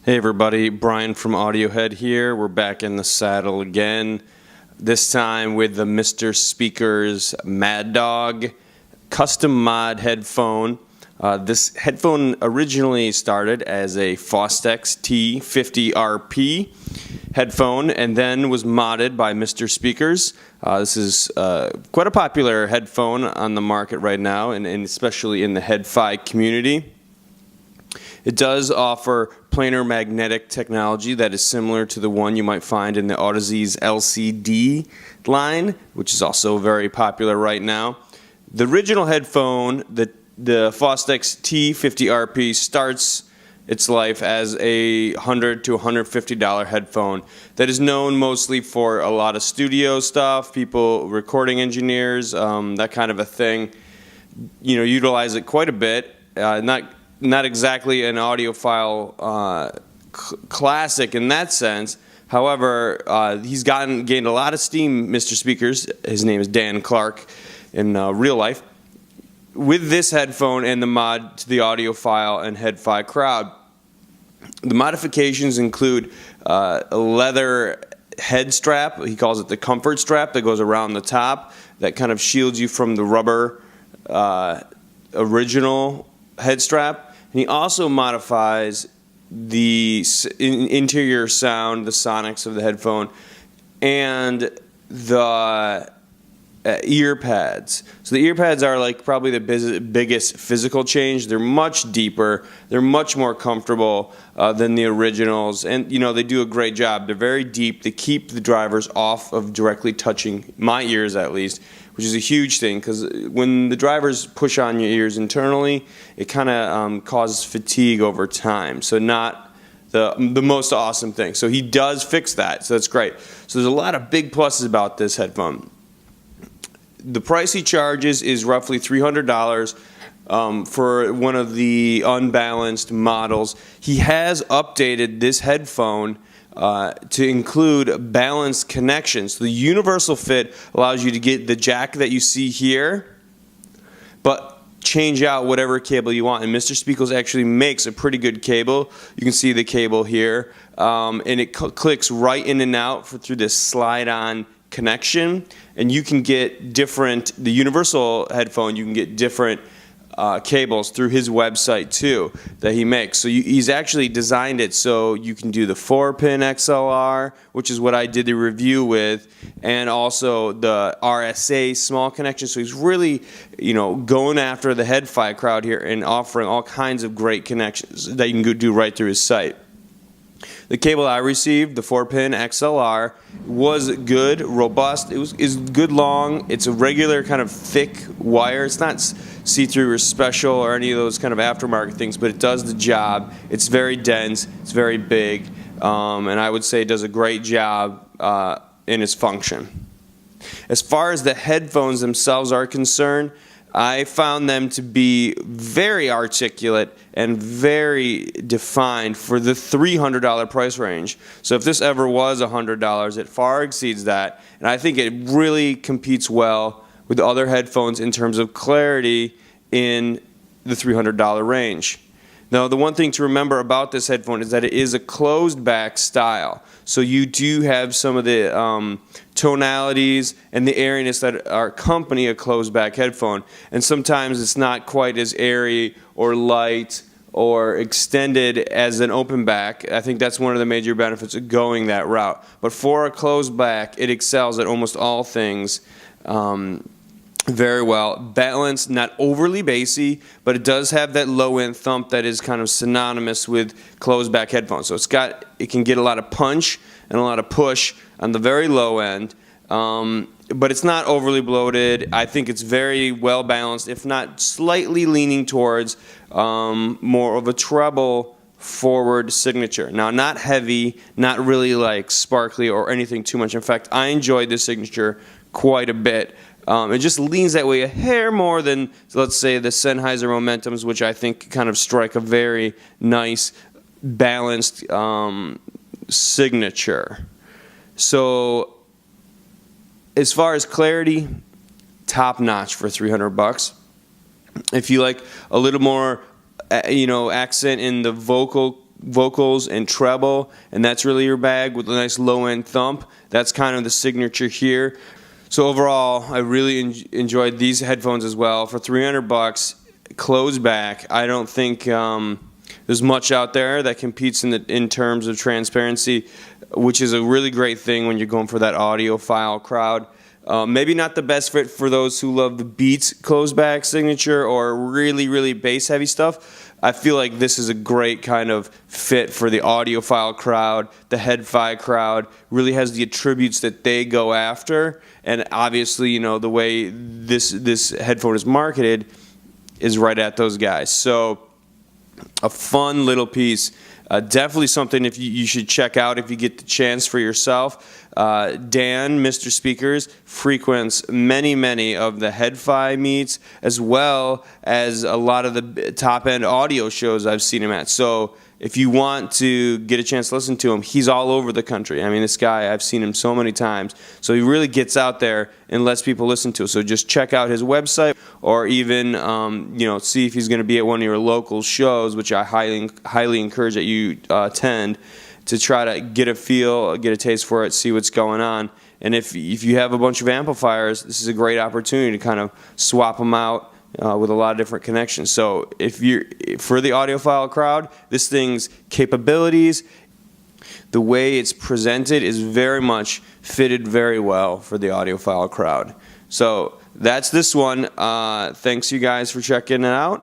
Hey everybody, Brian from Audiohead here. We're back in the saddle again, this time with the MrSpeakers Mad Dog custom mod headphone. This headphone originally started as a Fostex T50RP headphone and then was modded by MrSpeakers. This is quite a popular headphone on the market right now, and especially in the head-fi community. It does offer planar magnetic technology that is similar to the one you might find in the Audeze LCD line, which is also very popular right now. The original headphone, the Fostex T50RP, starts its life as a $100 to $150 headphone that is known mostly for a lot of studio stuff, people, recording engineers, that kind of a thing. You know, utilize it quite a bit. Not exactly an audiophile classic in that sense. However, he's gained a lot of steam, MrSpeakers. His name is Dan Clark in real life. With this headphone and the mod to the audiophile and head-fi crowd, the modifications include a leather head strap. He calls it the comfort strap that goes around the top that kind of shields you from the rubber original head strap. And he also modifies the interior sound, the sonics of the headphone, and the ear pads. So the ear pads are like probably the biggest physical change. They're much deeper. They're much more comfortable than the originals, and you know they do a great job. They're very deep. They keep the drivers off of directly touching my ears, at least, which is a huge thing because when the drivers push on your ears internally, it kind of causes fatigue over time. So not the most awesome thing. So he does fix that. So that's great. So there's a lot of big pluses about this headphone. The price he charges is roughly $300 for one of the unbalanced models. He has updated this headphone to include balanced connections. So the universal fit allows you to get the jack that you see here, but change out whatever cable you want. And MrSpeakers actually makes a pretty good cable. You can see the cable here, and it clicks right in and out through this slide-on connection, and you can get the universal headphone, you can get different cables through his website too that he makes. So he's actually designed it so you can do the 4-pin XLR, which is what I did the review with, and also the RSA small connection. So he's really, you know, going after the head-fi crowd here and offering all kinds of great connections that you can go do right through his site. The cable I received, the 4-pin XLR, was good, robust. Is good long. It's a regular kind of thick wire. It's not see-through or special or any of those kind of aftermarket things, but it does the job. It's very dense. It's very big, and I would say it does a great job in its function. As far as the headphones themselves are concerned, I found them to be very articulate and very defined for the $300 price range. So if this ever was $100, it far exceeds that. And I think it really competes well with other headphones in terms of clarity in the $300 range. Now, the one thing to remember about this headphone is that it is a closed back style. So you do have some of the tonalities and the airiness that accompany a closed back headphone. And sometimes it's not quite as airy or light or extended as an open back. I think that's one of the major benefits of going that route. But for a closed back, it excels at almost all things. Very well balanced, not overly bassy, but it does have that low end thump that is kind of synonymous with closed back headphones. So it can get a lot of punch and a lot of push on the very low end, but it's not overly bloated. I think it's very well balanced, if not slightly leaning towards more of a treble forward signature. Now, not heavy, not really like sparkly or anything too much. In fact, I enjoyed this signature quite a bit. It just leans that way a hair more than, let's say, the Sennheiser Momentums, which I think kind of strike a very nice, balanced signature. So, as far as clarity, top notch for $300. If you like a little more, accent in the vocal vocals and treble, and that's really your bag with a nice low-end thump. That's kind of the signature here. So overall, I really enjoyed these headphones as well. For $300, closed back, I don't think there's much out there that competes in terms of transparency, which is a really great thing when you're going for that audiophile crowd. Maybe not the best fit for those who love the Beats closed back signature or really, really bass heavy stuff. I feel like this is a great kind of fit for the audiophile crowd, the head-fi crowd. Really has the attributes that they go after, and obviously, you know, the way this headphone is marketed is right at those guys. So a fun little piece. Definitely something if you should check out if you get the chance for yourself. Dan, MrSpeakers, frequents many of the Head-Fi meets, as well as a lot of the top-end audio shows I've seen him at. So if you want to get a chance to listen to him, he's all over the country. I mean, this guy, I've seen him so many times. So he really gets out there and lets people listen to it. So just check out his website, or even see if he's going to be at one of your local shows, which I highly encourage that you attend, to try to get a feel, get a taste for it, see what's going on. And if you have a bunch of amplifiers, this is a great opportunity to kind of swap them out with a lot of different connections. So if you're for the audiophile crowd, this thing's capabilities, the way it's presented is very much fitted very well for the audiophile crowd. So that's this one. Thanks you guys for checking it out.